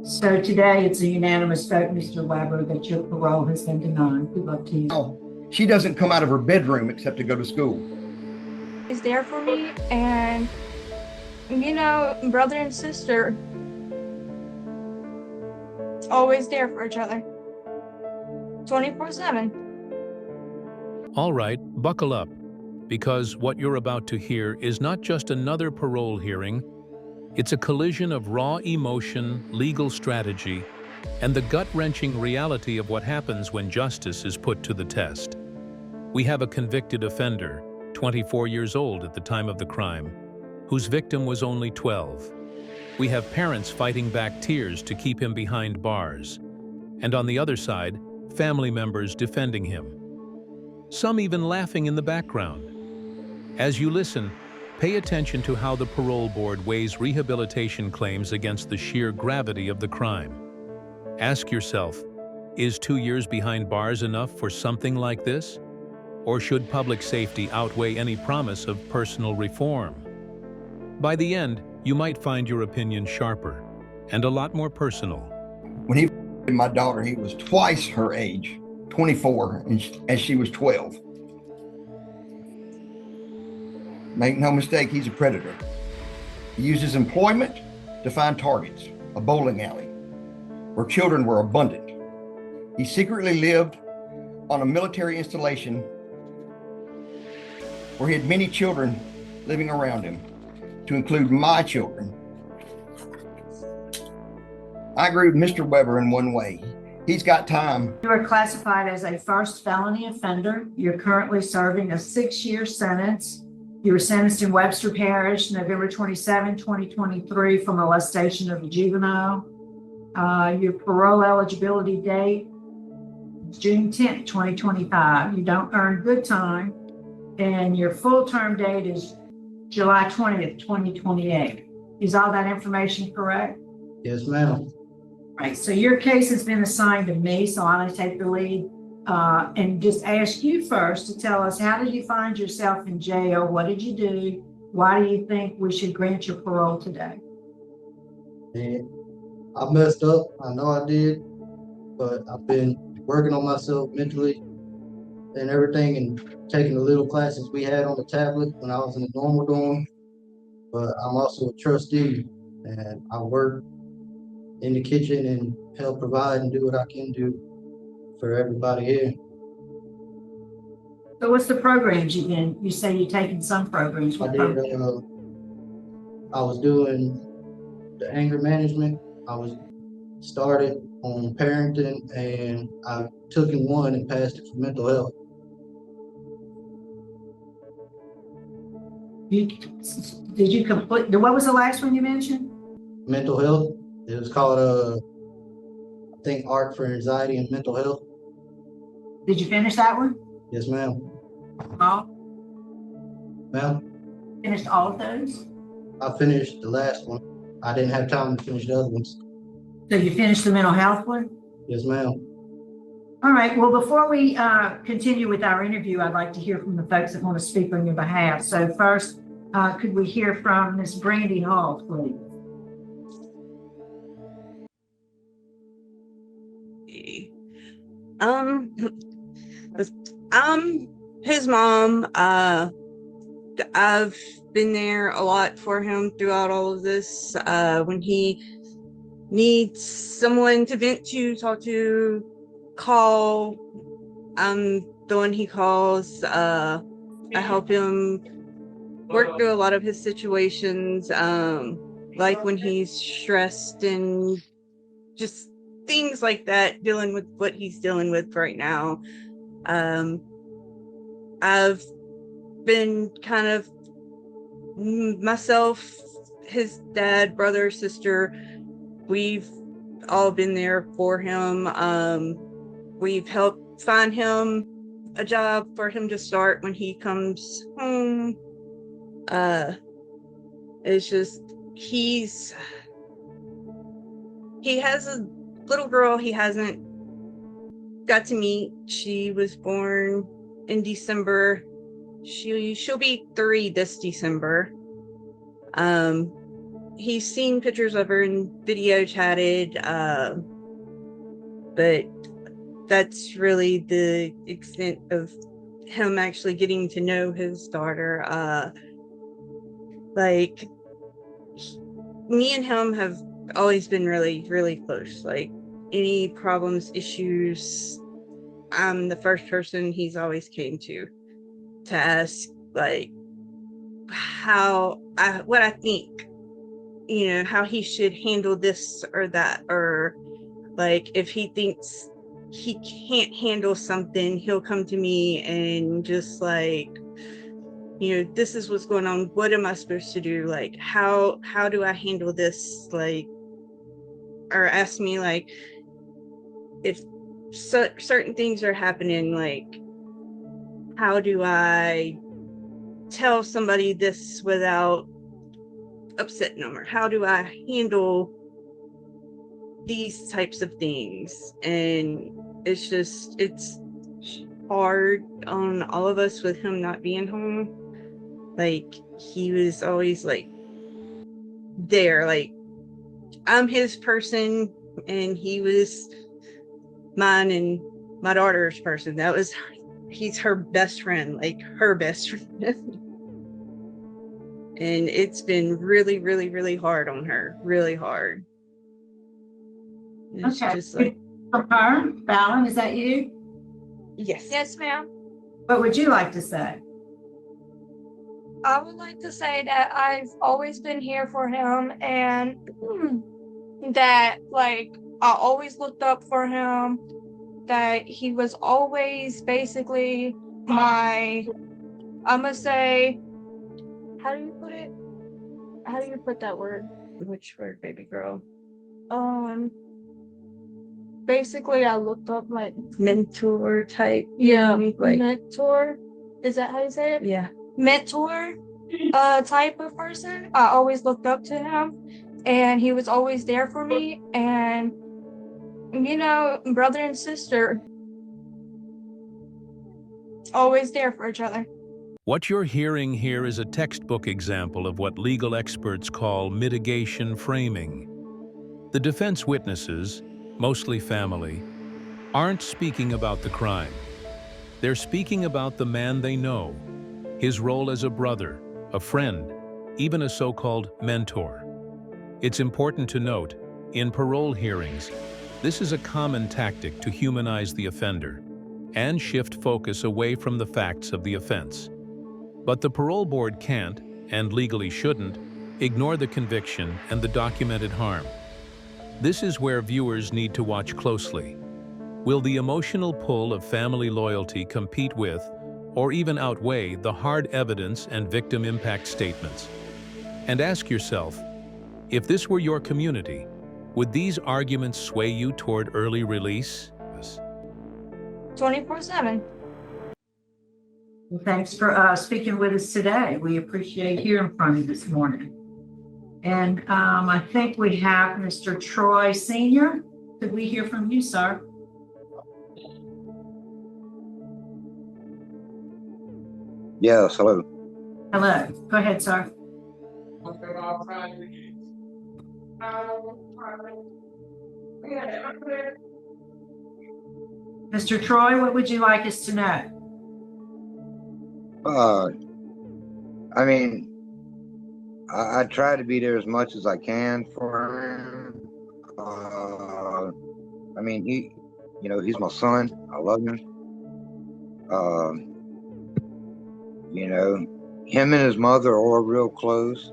So today it's a unanimous vote, Mr. Weber, that your parole has been denied. Good luck to you. Oh, she doesn't come out of her bedroom except to go to school. Is there for me, and brother and sister, always there for each other, 24/7. All right, buckle up, because what you're about to hear is not just another parole hearing. It's a collision of raw emotion, legal strategy, and the gut-wrenching reality of what happens when justice is put to the test. We have a convicted offender, 24 years old at the time of the crime, whose victim was only 12. We have parents fighting back tears to keep him behind bars, and on the other side, family members defending him. Some even laughing in the background. As you listen, pay attention to how the parole board weighs rehabilitation claims against the sheer gravity of the crime. Ask yourself, is 2 years behind bars enough for something like this? Or should public safety outweigh any promise of personal reform? By the end, you might find your opinion sharper and a lot more personal. When he was my daughter, he was twice her age, 24, and she was 12. Make no mistake, he's a predator. He used his employment to find targets, a bowling alley, where children were abundant. He secretly lived on a military installation where he had many children living around him, to include my children. I agree with Mr. Weber in one way. He's got time. You are classified as a first felony offender. You're currently serving a 6-year sentence. You were sentenced in Webster Parish, November 27, 2023, for molestation of a juvenile. Your parole eligibility date is June 10th, 2025. You don't earn good time, and your full term date is July 20th, 2028. Is all that information correct? Yes, ma'am. Right, so your case has been assigned to me, so I'm going to take the lead and just ask you first to tell us, how did you find yourself in jail? What did you do? Why do you think we should grant your parole today? And I messed up. I know I did, but I've been working on myself mentally and everything, and taking the little classes we had on the tablet when I was in the normal dorm. But I'm also a trustee, and I work in the kitchen and help provide and do what I can do for everybody here. So what's the programs you've been? You say you're taking some programs. I did. I was doing the anger management. I was started on parenting, and I took in one and passed it for mental health. Did you complete? What was the last one you mentioned? Mental health. It was called I think Art for Anxiety and Mental Health. Did you finish that one? Yes, ma'am. All? Ma'am? Finished all of those? I finished the last one. I didn't have time to finish the other ones. So you finished the mental health one? Yes, ma'am. All right, well, before we continue with our interview, I'd like to hear from the folks that want to speak on your behalf. So first, could we hear from Ms. Brandy Hall, please? I'm his mom. I've been there a lot for him throughout all of this. When he needs someone to vent to, talk to, call, I'm the one he calls. I help him work through a lot of his situations, like when he's stressed and just things like that, dealing with what he's dealing with right now. I've been kind of myself, his dad, brother, sister, we've all been there for him. We've helped find him a job for him to start when he comes home. It's just he has a little girl he hasn't got to meet. She was born in December. She'll be 3 this December. he's seen pictures of her and video chatted, but that's really the extent of him actually getting to know his daughter. Like, me and him have always been really, really close. Like, any problems, issues, I'm the first person he's always came to ask, like, what I think, how he should handle this or that, or like if he thinks he can't handle something, he'll come to me and just like, this is what's going on. What am I supposed to do? Like, how do I handle this? Like, or ask me like if certain things are happening, like, how do I tell somebody this without upsetting them, or how do I handle these types of things? And it's hard on all of us with him not being home. Like, he was always like there, like I'm his person and he was mine and my daughter's person. He's her best friend, like her best friend. And it's been really, really, really hard on her, really hard. It's Okay. just like, From her, Fallon, is that you? yes. Yes, ma'am. What would you like to say? I would like to say that I've always been here for him, and that, like, I always looked up for him, that he was always basically I'm gonna say, how do you put it? How do you put that word? Which word, baby girl? Basically, I looked up like Mentor type. like mentor. Is that how you say it? Yeah. Mentor, type of person. I always looked up to him, and he was always there for me. And brother and sister, always there for each other. What you're hearing here is a textbook example of what legal experts call mitigation framing. The defense witnesses, mostly family, aren't speaking about the crime. They're speaking about the man they know, his role as a brother, a friend, even a so-called mentor. It's important to note, in parole hearings, this is a common tactic to humanize the offender and shift focus away from the facts of the offense. But the parole board can't, and legally shouldn't, ignore the conviction and the documented harm. This is where viewers need to watch closely. Will the emotional pull of family loyalty compete with, or even outweigh, the hard evidence and victim impact statements? And ask yourself, if this were your community, would these arguments sway you toward early release? 24/7. Well, thanks for speaking with us today. We appreciate hearing from you this morning. And I think we have Mr. Troy Sr. Could we hear from you, sir? Yes, hello. Hello. Go ahead, sir. Mr. Troy, what would you like us to know? I mean, I try to be there as much as I can for him. I mean, he's my son. I love him. Him and his mother are real close.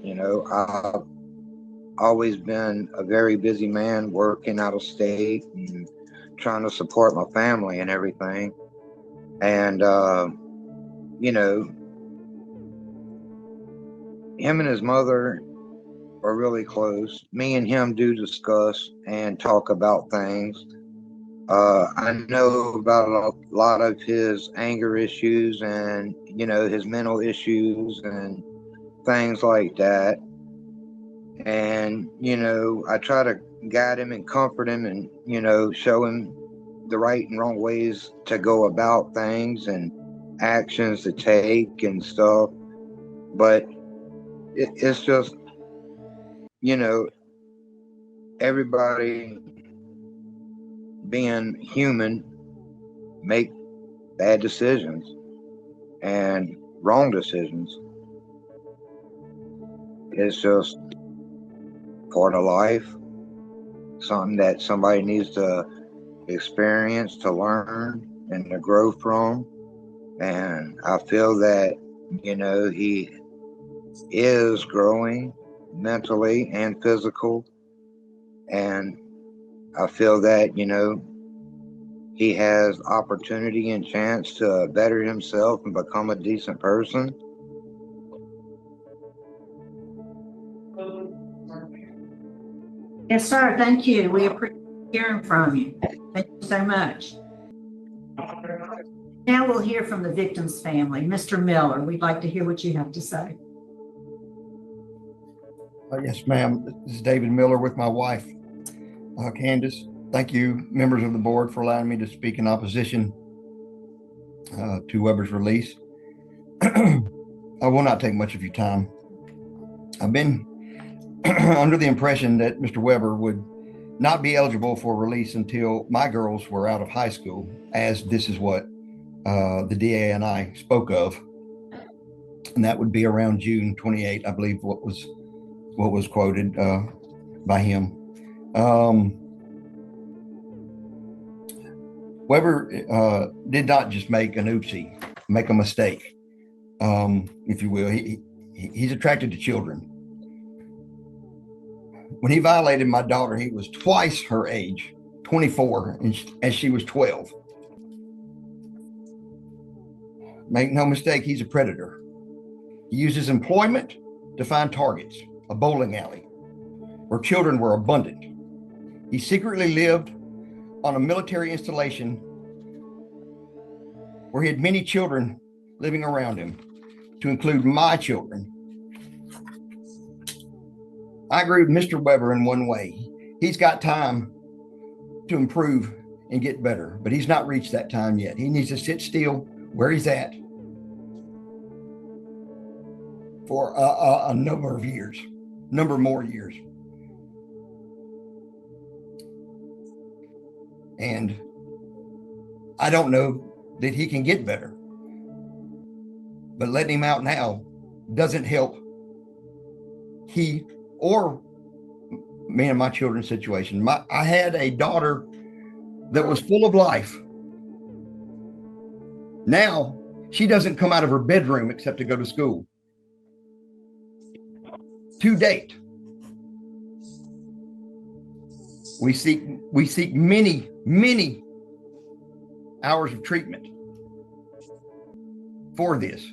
I've always been a very busy man working out of state and trying to support my family and everything. And, him and his mother are really close. Me and him do discuss and talk about things. I know about a lot of his anger issues and, his mental issues and things like that. And, I try to guide him and comfort him and, show him the right and wrong ways to go about things and actions to take and stuff. But it's just you know, everybody being human make bad decisions and wrong decisions. It's just part of life, something that somebody needs to experience, to learn, and to grow from. And I feel that, he is growing mentally and physical. And I feel that, he has opportunity and chance to better himself and become a decent person. Yes, sir. Thank you. We appreciate hearing from you. Thank you so much. Now we'll hear from the victim's family. Mr. Miller, we'd like to hear what you have to say. Yes, ma'am. This is David Miller with my wife, Candace. Thank you, members of the board, for allowing me to speak in opposition to Weber's release. I will not take much of your time. I've been under the impression that Mr. Weber would not be eligible for release until my girls were out of high school, as this is what the DA and I spoke of, and that would be around June 28, I believe, what was quoted by him. Weber did not just make an oopsie, make a mistake, if you will. He's attracted to children. When he violated my daughter, he was twice her age, 24, and she was 12. Make no mistake, he's a predator. He uses employment to find targets, a bowling alley, where children were abundant. He secretly lived on a military installation where he had many children living around him, to include my children. I agree with Mr. Weber in one way. He's got time to improve and get better, but he's not reached that time yet. He needs to sit still where he's at for a number more years. And I don't know that he can get better, but letting him out now doesn't help he or me and my children's situation. I had a daughter that was full of life. Now she doesn't come out of her bedroom except to go to school. To date, we seek many hours of treatment for this.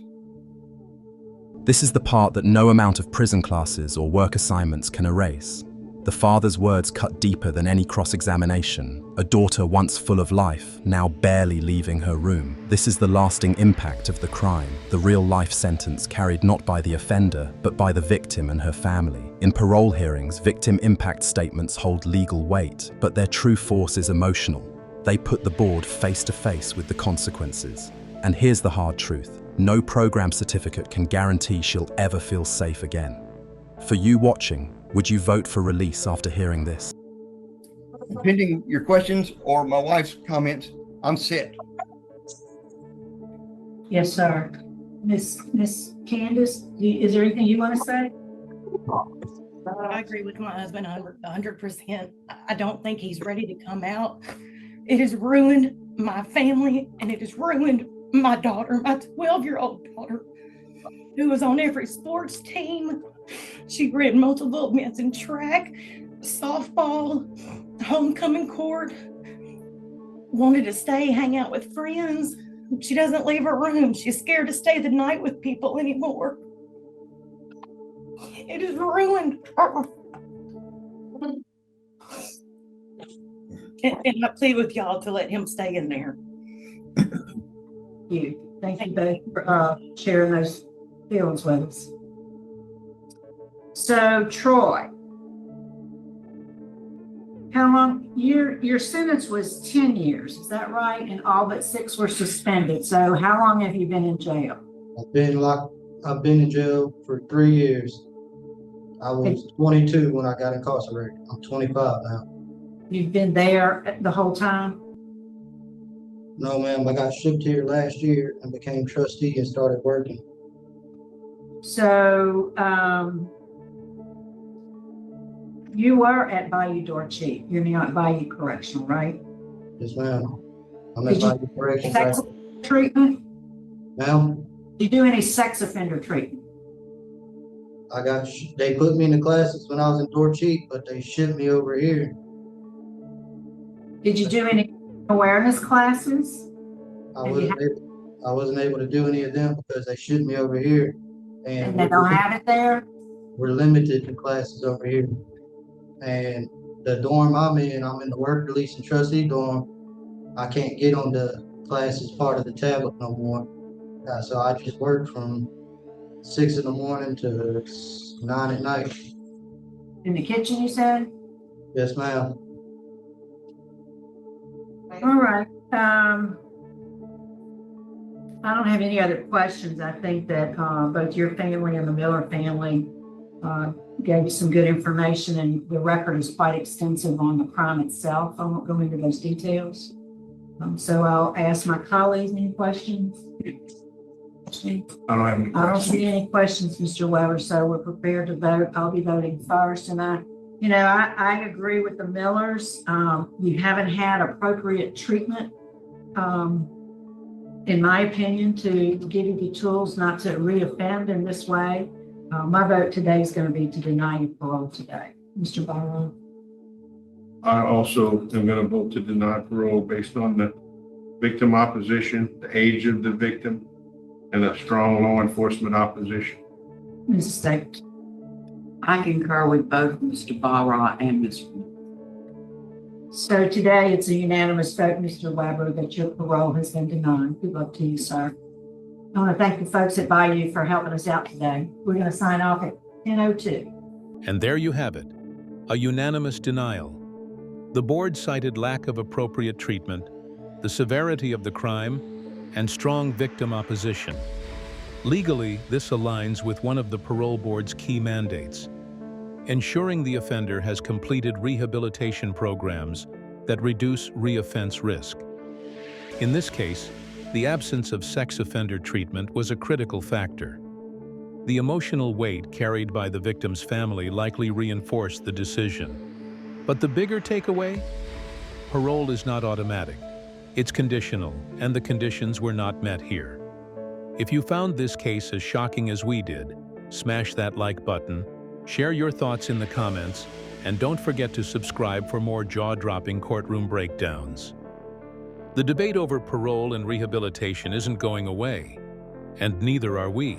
This is the part that no amount of prison classes or work assignments can erase. The father's words cut deeper than any cross-examination. A daughter once full of life, now barely leaving her room. This is the lasting impact of the crime, the real-life sentence carried not by the offender, but by the victim and her family. In parole hearings, victim impact statements hold legal weight, but their true force is emotional. They put the board face to face with the consequences. And here's the hard truth. No program certificate can guarantee she'll ever feel safe again. For you watching, would you vote for release after hearing this? Pending your questions or my wife's comments, I'm set. Yes, sir. Miss Candace, is there anything you want to say? I agree with my husband 100%. I don't think he's ready to come out. It has ruined my family, and it has ruined my daughter, my 12-year-old daughter, who was on every sports team. She ran multiple events in track, softball, homecoming court, wanted to stay, hang out with friends. She doesn't leave her room. She's scared to stay the night with people anymore. It has ruined her. And I plead with y'all to let him stay in there. Thank you both for sharing those feelings with us. So, Troy, how long? Your sentence was 10 years, is that right? And all but 6 were suspended. So, how long have you been in jail? I've been in jail for 3 years. I was 22 when I got incarcerated. I'm 25 now. You've been there the whole time? No, ma'am, I got shipped here last year and became trustee and started working. So, you were at Bayou Dorcheat. You're now at Bayou Correctional, right? Yes, ma'am. I'm at Did you- Bayou Corrections. Sex treatment? Ma'am, Do you do any sex offender treatment? they put me in the classes when I was in Dorcheat, but they shipped me over here. Did you do any awareness classes? I wasn't able to do any of them because they shipped me over here. And they don't have it there? we're limited to classes over here. And the dorm I'm in the work release and trustee dorm. I can't get on the classes part of the tablet no more. So I just work from 6 in the morning to 9 at night. In the kitchen, you said? Yes, ma'am. All right. I don't have any other questions. I think that both your family and the Miller family gave you some good information, and the record is quite extensive on the crime itself. I won't go into those details. So I'll ask my colleagues, any questions? I don't have any I don't questions. see any questions, Mr. Weber, so we're prepared to vote. I'll be voting first, and I agree with the Millers. You haven't had appropriate treatment, in my opinion, to give you the tools not to reoffend in this way. My vote today is going to be to deny you parole today. Mr. Barrow. I also am going to vote to deny parole based on the victim opposition, the age of the victim, and a strong law enforcement opposition. Mrs. Staples. I concur with both Mr. Barra and Ms. So today it's a unanimous vote, Mr. Weber, that your parole has been denied. Good luck to you, sir. I want to thank the folks at Bayou for helping us out today. We're going to sign off at 10:02. And there you have it, a unanimous denial. The board cited lack of appropriate treatment, the severity of the crime, and strong victim opposition. Legally, this aligns with one of the parole board's key mandates, ensuring the offender has completed rehabilitation programs that reduce reoffense risk. In this case, the absence of sex offender treatment was a critical factor. The emotional weight carried by the victim's family likely reinforced the decision. But the bigger takeaway? Parole is not automatic. It's conditional, and the conditions were not met here. If you found this case as shocking as we did, smash that like button, share your thoughts in the comments, and don't forget to subscribe for more jaw-dropping courtroom breakdowns. The debate over parole and rehabilitation isn't going away, and neither are we.